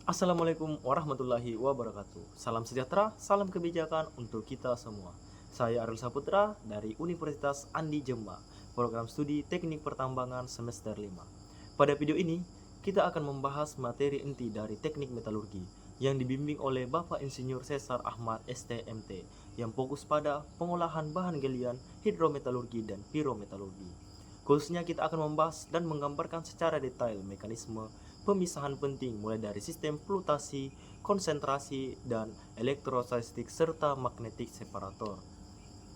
Assalamualaikum warahmatullahi wabarakatuh. Salam sejahtera, salam kebijakan untuk kita semua. Saya Arul Saputra dari Universitas Andi Jemba, program studi Teknik Pertambangan semester 5. Pada video ini, kita akan membahas materi inti dari Teknik Metalurgi yang dibimbing oleh Bapak Insinyur Cesar Ahmad STMT yang fokus pada pengolahan bahan galian, hidrometalurgi, dan pirometalurgi. Khususnya kita akan membahas dan menggambarkan secara detail mekanisme pemisahan penting mulai dari sistem flutasi, konsentrasi, dan elektrostatik serta magnetik separator.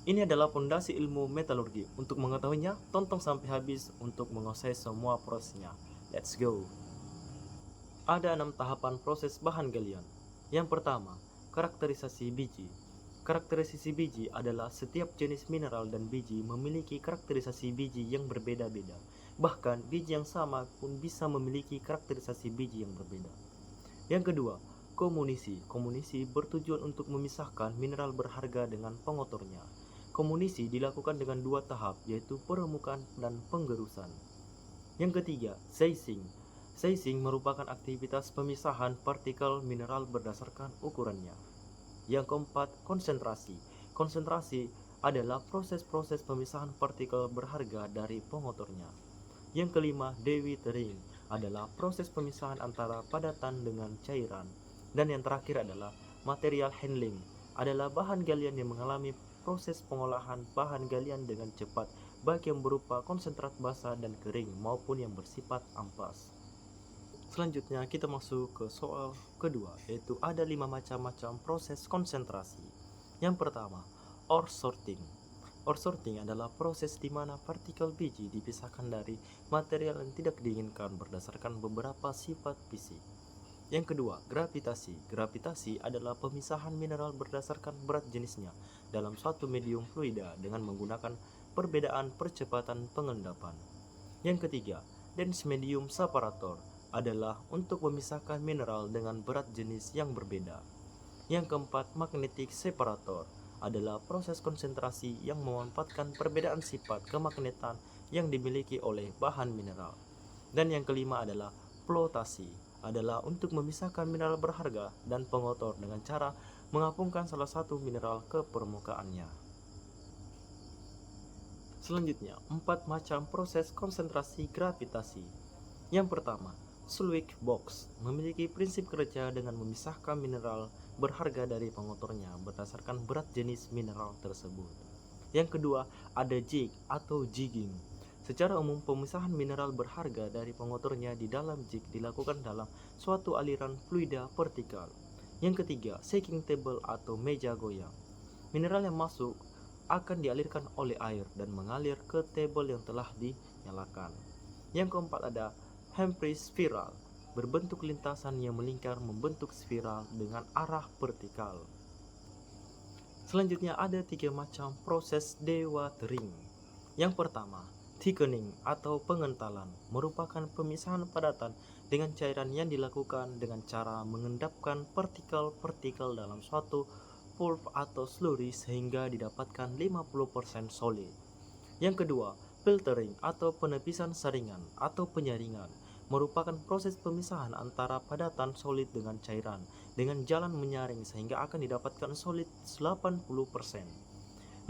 Ini adalah fondasi ilmu metalurgi. Untuk mengetahuinya, tonton sampai habis untuk menguasai semua prosesnya. Let's go! Ada 6 tahapan proses bahan galian. Yang pertama, karakterisasi biji. Karakterisasi biji adalah setiap jenis mineral dan biji memiliki karakterisasi biji yang berbeda-beda. Bahkan, biji yang sama pun bisa memiliki karakterisasi biji yang berbeda. Yang kedua, komunisi. Komunisi bertujuan untuk memisahkan mineral berharga dengan pengotornya. Komunisi dilakukan dengan 2 tahap, yaitu peremukan dan penggerusan. Yang ketiga, sizing. Sizing merupakan aktivitas pemisahan partikel mineral berdasarkan ukurannya. Yang keempat, konsentrasi. Konsentrasi adalah proses-proses pemisahan partikel berharga dari pengotornya. Yang kelima, dewatering adalah proses pemisahan antara padatan dengan cairan. Dan yang terakhir adalah material handling, adalah bahan galian yang mengalami proses pengolahan bahan galian dengan cepat, baik yang berupa konsentrat basah dan kering maupun yang bersifat ampas. Selanjutnya kita masuk ke soal kedua, yaitu ada 5 macam proses konsentrasi. Yang pertama, ore sorting. Ore sorting adalah proses di mana partikel biji dipisahkan dari material yang tidak diinginkan berdasarkan beberapa sifat fisik. Yang kedua, gravitasi. Gravitasi adalah pemisahan mineral berdasarkan berat jenisnya dalam suatu medium fluida dengan menggunakan perbedaan percepatan pengendapan. Yang ketiga, dense medium separator adalah untuk memisahkan mineral dengan berat jenis yang berbeda. Yang keempat, magnetic separator adalah proses konsentrasi yang memanfaatkan perbedaan sifat kemagnetan yang dimiliki oleh bahan mineral. Dan yang kelima adalah flotasi, adalah untuk memisahkan mineral berharga dan pengotor dengan cara mengapungkan salah satu mineral ke permukaannya. Selanjutnya, 4 macam proses konsentrasi gravitasi. Yang pertama, Slough box memiliki prinsip kerja dengan memisahkan mineral berharga dari pengotornya berdasarkan berat jenis mineral tersebut. Yang kedua, ada jig atau jigging. Secara umum, pemisahan mineral berharga dari pengotornya di dalam jig dilakukan dalam suatu aliran fluida vertikal. Yang ketiga, shaking table atau meja goyang. Mineral yang masuk akan dialirkan oleh air dan mengalir ke table yang telah dinyalakan. Yang keempat ada hemispiral, berbentuk lintasan yang melingkar membentuk spiral dengan arah vertikal. Selanjutnya ada 3 macam proses dewatering. Yang pertama, thickening atau pengentalan merupakan pemisahan padatan dengan cairan yang dilakukan dengan cara mengendapkan partikel-partikel dalam suatu pulp atau slurry sehingga didapatkan 50% solid. Yang kedua, filtering atau penepisan saringan atau penyaringan merupakan proses pemisahan antara padatan solid dengan cairan dengan jalan menyaring sehingga akan didapatkan solid 80%.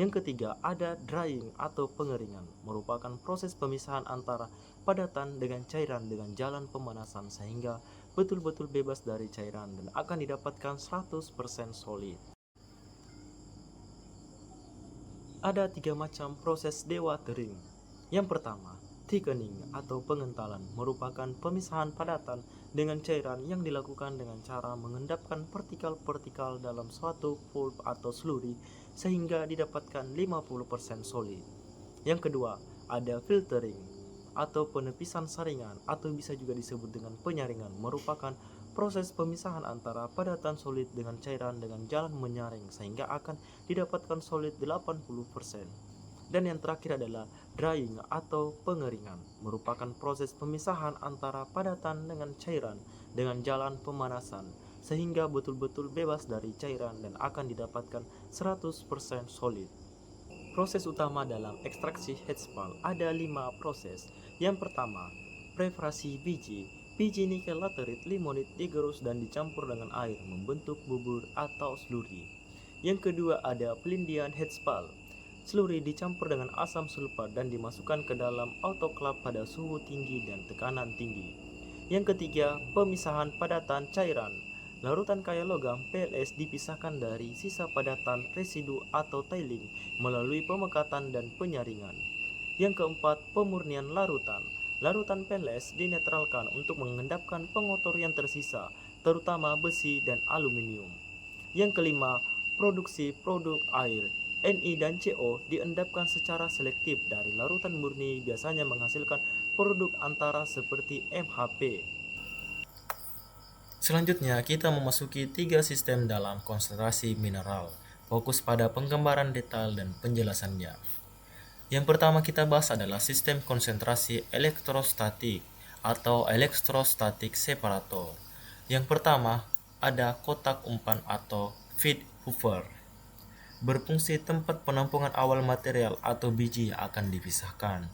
Yang ketiga, ada drying atau pengeringan merupakan proses pemisahan antara padatan dengan cairan dengan jalan pemanasan sehingga betul-betul bebas dari cairan dan akan didapatkan 100% solid. Ada 3 macam proses dewatering. Yang pertama, thickening atau pengentalan merupakan pemisahan padatan dengan cairan yang dilakukan dengan cara mengendapkan partikel-partikel dalam suatu pulp atau slurry sehingga didapatkan 50% solid. Yang kedua, ada filtering atau penepisan saringan atau bisa juga disebut dengan penyaringan merupakan proses pemisahan antara padatan solid dengan cairan dengan jalan menyaring sehingga akan didapatkan solid 80%. Dan yang terakhir adalah drying atau pengeringan merupakan proses pemisahan antara padatan dengan cairan dengan jalan pemanasan sehingga betul-betul bebas dari cairan dan akan didapatkan 100% solid. Proses utama dalam ekstraksi HEDSPAL ada 5 proses. Yang pertama, preparasi biji. biji nikel laterit limonit digerus dan dicampur dengan air membentuk bubur atau slurry. Yang kedua ada pelindian Hedgepal. Slurry dicampur dengan asam sulfat dan dimasukkan ke dalam autoclave pada suhu tinggi dan tekanan tinggi. Yang ketiga, pemisahan padatan cairan. Larutan kaya logam PLS dipisahkan dari sisa padatan residu atau tailing melalui pemekatan dan penyaringan. Yang keempat, pemurnian larutan. Larutan PLS dinetralkan untuk mengendapkan pengotor yang tersisa, terutama besi dan aluminium. Yang kelima, produksi produk air. Ni dan CO diendapkan secara selektif dari larutan murni, biasanya menghasilkan produk antara seperti MHP. Selanjutnya, kita memasuki 3 sistem dalam konsentrasi mineral. Fokus pada penggambaran detail dan penjelasannya. Yang pertama kita bahas adalah sistem konsentrasi elektrostatik atau electrostatic separator. Yang pertama ada kotak umpan atau feed hopper. Berfungsi tempat penampungan awal material atau biji akan dipisahkan.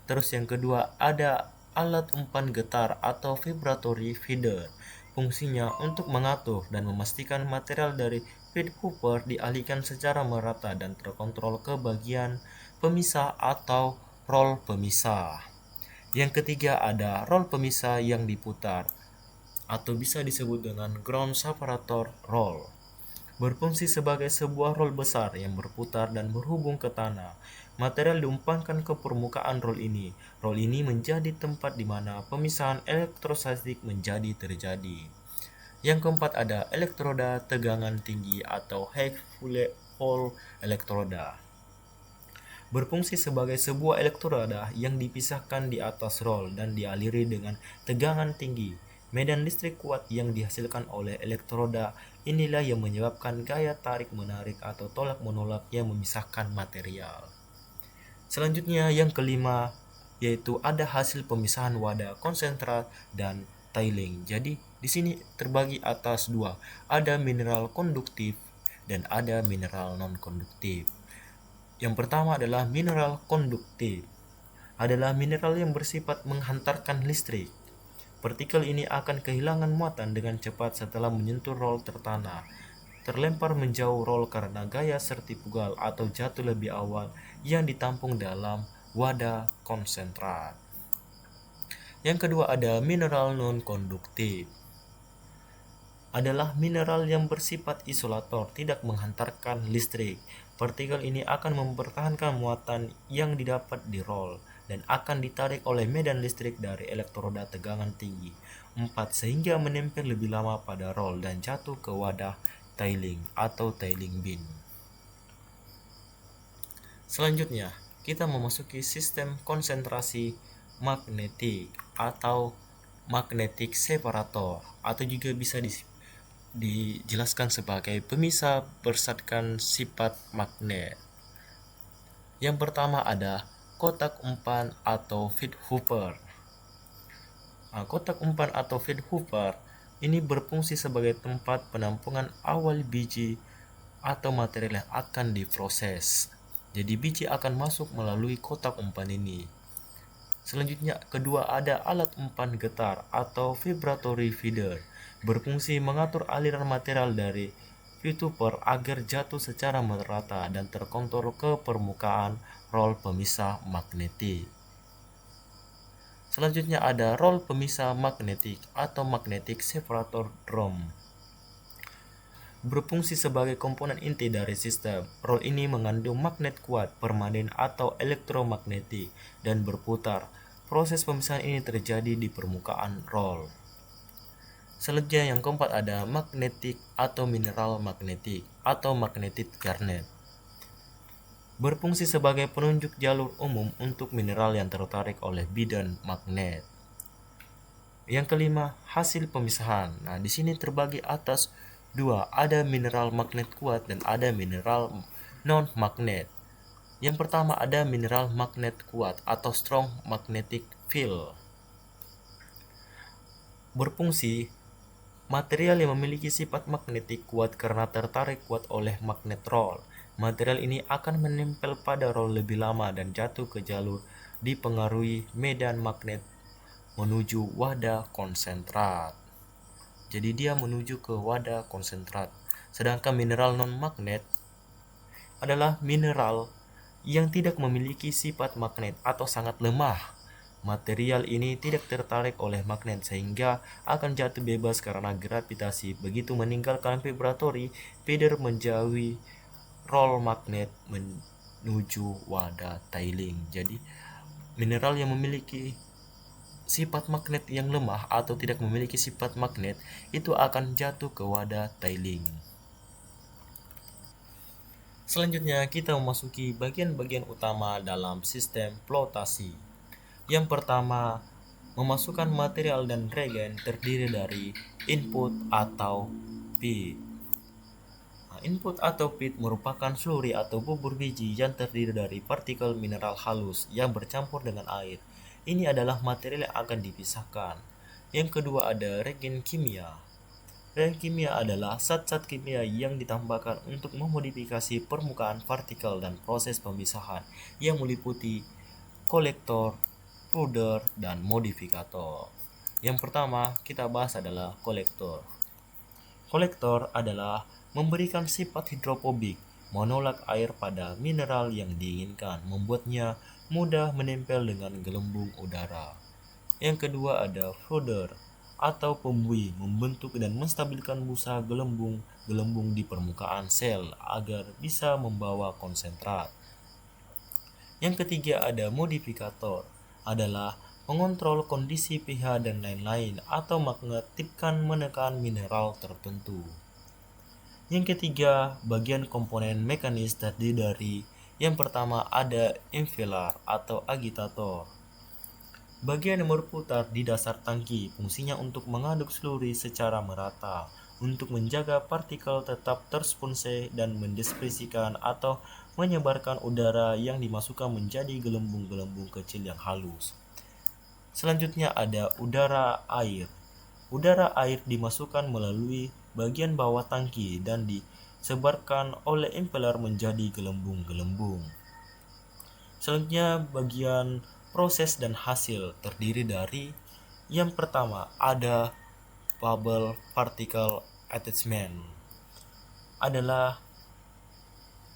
Terus yang kedua ada alat umpan getar atau vibratory feeder. Fungsinya untuk mengatur dan memastikan material dari feed hopper dialihkan secara merata dan terkontrol ke bagian pemisah atau roll pemisah. Yang ketiga ada roll pemisah yang diputar atau bisa disebut dengan ground separator roll. Berfungsi sebagai sebuah roll besar yang berputar dan berhubung ke tanah. Material diumpankan ke permukaan roll ini. Roll ini menjadi tempat di mana pemisahan elektrostatik menjadi terjadi. Yang keempat ada elektroda tegangan tinggi atau high voltage elektroda. Berfungsi sebagai sebuah elektroda yang dipisahkan di atas roll dan dialiri dengan tegangan tinggi. Medan listrik kuat yang dihasilkan oleh elektroda inilah yang menyebabkan gaya tarik-menarik atau tolak-menolak yang memisahkan material. Selanjutnya yang kelima yaitu ada hasil pemisahan wadah konsentrat dan tailing. Jadi di sini terbagi atas dua, ada mineral konduktif dan ada mineral non-konduktif. Yang pertama adalah mineral konduktif. Adalah mineral yang bersifat menghantarkan listrik. Partikel ini akan kehilangan muatan dengan cepat setelah menyentuh roll tertanah. Terlempar menjauh roll karena gaya sertipugal atau jatuh lebih awal yang ditampung dalam wadah konsentrat. Yang kedua ada mineral non-konduktif. Adalah mineral yang bersifat isolator, tidak menghantarkan listrik. Partikel ini akan mempertahankan muatan yang didapat di roll dan akan ditarik oleh medan listrik dari elektroda tegangan tinggi 4 sehingga menempel lebih lama pada roll dan jatuh ke wadah tailing atau tailing bin. Selanjutnya, kita memasuki sistem konsentrasi magnetik atau magnetic separator atau juga bisa dijelaskan sebagai pemisah bersatkan sifat magnet. Yang pertama ada kotak umpan atau feed hopper. Kotak umpan atau feed hopper ini berfungsi sebagai tempat penampungan awal biji atau material yang akan diproses. Jadi biji akan masuk melalui kotak umpan ini. Selanjutnya kedua ada alat umpan getar atau vibratory feeder. Berfungsi mengatur aliran material dari feed hopper agar jatuh secara merata dan terkontrol ke permukaan roll pemisah magnetik. Selanjutnya ada roll pemisah magnetik atau magnetic separator drum. Berfungsi sebagai komponen inti dari sistem. Roll ini mengandung magnet kuat, permanen atau elektromagnetik dan berputar. Proses pemisahan ini terjadi di permukaan roll. Selanjutnya yang keempat ada magnetik atau mineral magnetik atau magnetic garnet. Berfungsi sebagai penunjuk jalur umum untuk mineral yang tertarik oleh bidang magnet. Yang kelima, hasil pemisahan. Di sini terbagi atas dua, ada mineral magnet kuat dan ada mineral non-magnet. Yang pertama ada mineral magnet kuat atau strong magnetic field. Berfungsi material yang memiliki sifat magnetik kuat karena tertarik kuat oleh magnet roll. Material ini akan menempel pada roll lebih lama dan jatuh ke jalur dipengaruhi medan magnet menuju wadah konsentrat. Jadi dia menuju ke wadah konsentrat. Sedangkan mineral non-magnet adalah mineral yang tidak memiliki sifat magnet atau sangat lemah. Material ini tidak tertarik oleh magnet sehingga akan jatuh bebas karena gravitasi. Begitu meninggalkan vibratory, feeder menjauhi roll magnet menuju wadah tailing. Jadi mineral yang memiliki sifat magnet yang lemah atau tidak memiliki sifat magnet itu akan jatuh ke wadah tailing. Selanjutnya kita memasuki bagian-bagian utama dalam sistem flotasi. Yang pertama, memasukkan material dan reagen terdiri dari input atau feed. Input atau feed merupakan slurry atau bubur biji yang terdiri dari partikel mineral halus yang bercampur dengan air. Ini adalah material yang akan dipisahkan. Yang kedua ada reagen kimia. Reagen kimia adalah zat-zat kimia yang ditambahkan untuk memodifikasi permukaan partikel dan proses pemisahan yang meliputi kolektor, feeder, dan modifikator. Yang pertama kita bahas adalah kolektor. Kolektor adalah memberikan sifat hidrofobik, menolak air pada mineral yang diinginkan, membuatnya mudah menempel dengan gelembung udara. Yang kedua ada feeder atau pembuih, membentuk dan menstabilkan busa gelembung di permukaan sel agar bisa membawa konsentrat. Yang ketiga ada modifikator, adalah mengontrol kondisi pH dan lain-lain atau mengaktifkan menekan mineral tertentu. Yang ketiga, bagian komponen mekanis terdiri dari yang pertama ada impeller atau agitator. Bagian yang berputar di dasar tangki fungsinya untuk mengaduk slurry secara merata, untuk menjaga partikel tetap tersponsai dan mendispersikan atau menyebarkan udara yang dimasukkan menjadi gelembung-gelembung kecil yang halus. Selanjutnya ada udara air. Udara air dimasukkan melalui bagian bawah tangki dan disebarkan oleh impeller menjadi gelembung-gelembung. Selanjutnya bagian proses dan hasil terdiri dari yang pertama ada bubble particle attachment, adalah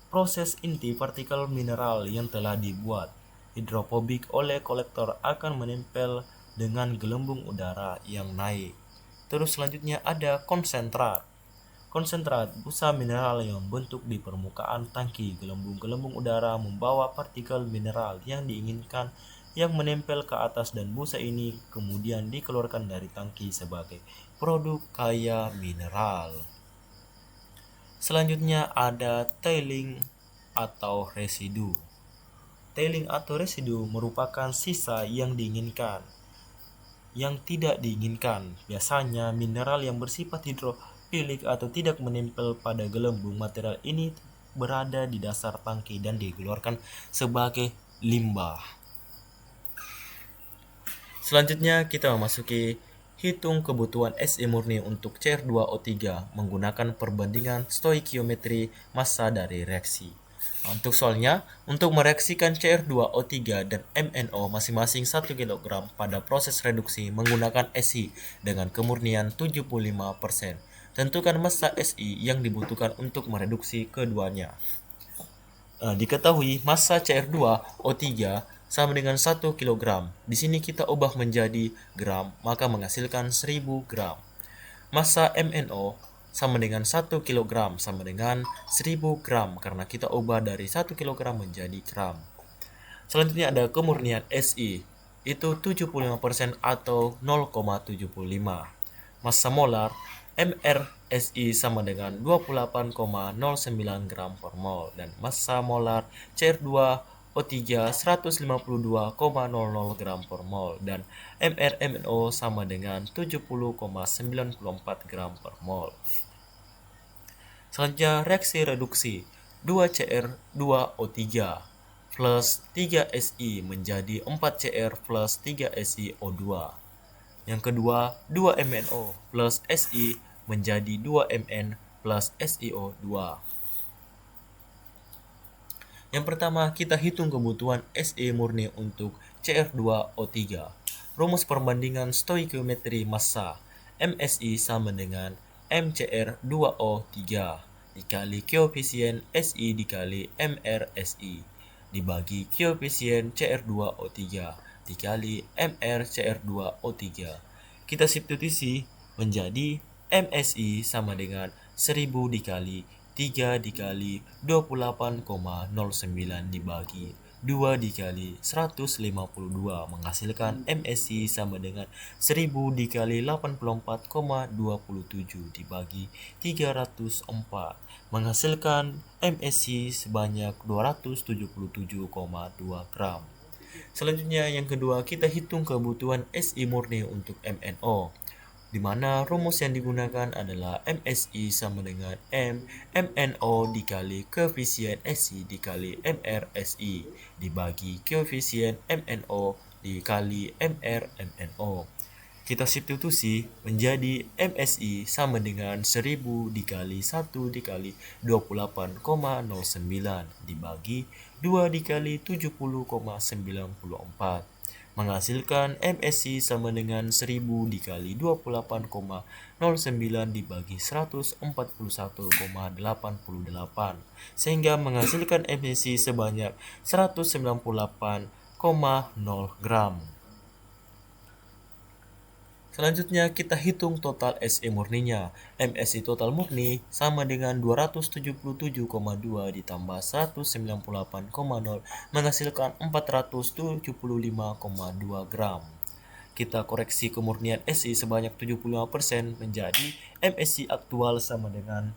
proses inti partikel mineral yang telah dibuat hidrofobik oleh kolektor akan menempel dengan gelembung udara yang naik. Terus selanjutnya ada konsentrat. Konsentrat busa mineral yang membentuk di permukaan tangki. Gelembung-gelembung udara membawa partikel mineral yang diinginkan yang menempel ke atas dan busa ini kemudian dikeluarkan dari tangki sebagai produk kaya mineral. Selanjutnya ada tailing atau residu. Tailing atau residu merupakan sisa yang diinginkan, yang tidak diinginkan. Biasanya mineral yang bersifat hidrofilik atau tidak menempel pada gelembung. Material ini berada di dasar tangki dan dikeluarkan sebagai limbah. Selanjutnya kita memasuki hitung kebutuhan Se murni untuk Cr2O3 menggunakan perbandingan stoikiometri massa dari reaksi. Untuk soalnya, untuk mereaksikan Cr2O3 dan MnO masing-masing 1 kg pada proses reduksi menggunakan Si dengan kemurnian 75%. Tentukan massa Si yang dibutuhkan untuk mereduksi keduanya. Diketahui massa Cr2O3 sama dengan 1 kg. Di sini kita ubah menjadi gram, maka menghasilkan 1000 gram. Massa MnO sama dengan 1 kg sama dengan 1000 gram karena kita ubah dari 1 kg menjadi gram. Selanjutnya ada kemurnian Si, itu 75% atau 0,75. Massa molar MrSi sama dengan 28,09 gram per mol dan massa molar Cr2O3 152,00 gram per mol dan MrMnO sama dengan 70,94 gram per mol. Selanjutnya reaksi reduksi 2Cr2O3 plus 3Si menjadi 4Cr plus 3SiO2. Yang kedua 2MnO plus Si menjadi 2Mn plus SiO2. Yang pertama kita hitung kebutuhan Se murni untuk Cr2O3. rumus perbandingan stoikiometri massa. MSI sama dengan MCR2O3 dikali koefisien SI dikali MRSI dibagi koefisien CR2O3 dikali MRCR2O3. Kita substitusi menjadi MSI sama dengan 1000 dikali 3 dikali 28,09 dibagi 2 dikali 152 menghasilkan MSI sama dengan 1000 dikali 84,27 dibagi 304 menghasilkan MSI sebanyak 277,2 gram. Selanjutnya yang kedua, kita hitung kebutuhan SI murni untuk MNO, di mana rumus yang digunakan adalah MSI sama dengan MNO dikali koefisien SI dikali MRSI dibagi koefisien MNO dikali MRMNO. Kita substitusi menjadi MSI sama dengan 1000 dikali 1 dikali 28,09 dibagi 2 dikali 70,94 menghasilkan MSI sama dengan 1000 dikali 28,09 dibagi 141,88 sehingga menghasilkan MSI sebanyak 198,0 gram. Selanjutnya kita hitung total SI murninya. MSI total murni sama dengan 277,2 ditambah 198,0 menghasilkan 475,2 gram. Kita koreksi kemurnian SI sebanyak 75% menjadi MSI aktual sama dengan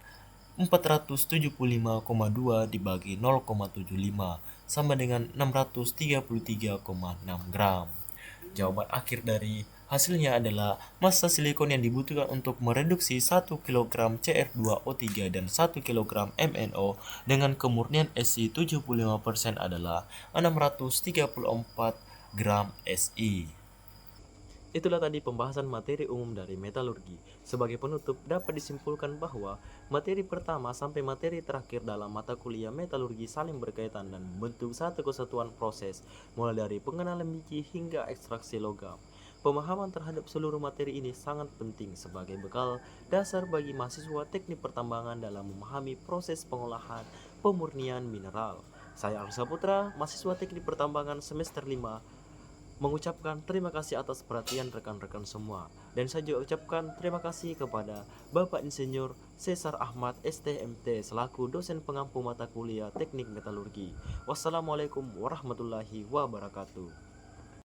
475,2 dibagi 0,75 sama dengan 633,6 gram. Jawaban akhir dari hasilnya adalah massa silikon yang dibutuhkan untuk mereduksi 1 kg CR2O3 dan 1 kg MNO dengan kemurnian SI 75% adalah 634 gram SI. Itulah tadi pembahasan materi umum dari metalurgi. Sebagai penutup, dapat disimpulkan bahwa materi pertama sampai materi terakhir dalam mata kuliah metalurgi saling berkaitan dan membentuk satu kesatuan proses, mulai dari pengenalan biji hingga ekstraksi logam. Pemahaman terhadap seluruh materi ini sangat penting sebagai bekal dasar bagi mahasiswa teknik pertambangan dalam memahami proses pengolahan pemurnian mineral. Saya Arul Saputra, mahasiswa teknik pertambangan semester 5, mengucapkan terima kasih atas perhatian rekan-rekan semua, dan saya juga ucapkan terima kasih kepada Bapak Insinyur Cesar Ahmad STMT selaku dosen pengampu mata kuliah Teknik Metalurgi. Wassalamualaikum warahmatullahi wabarakatuh.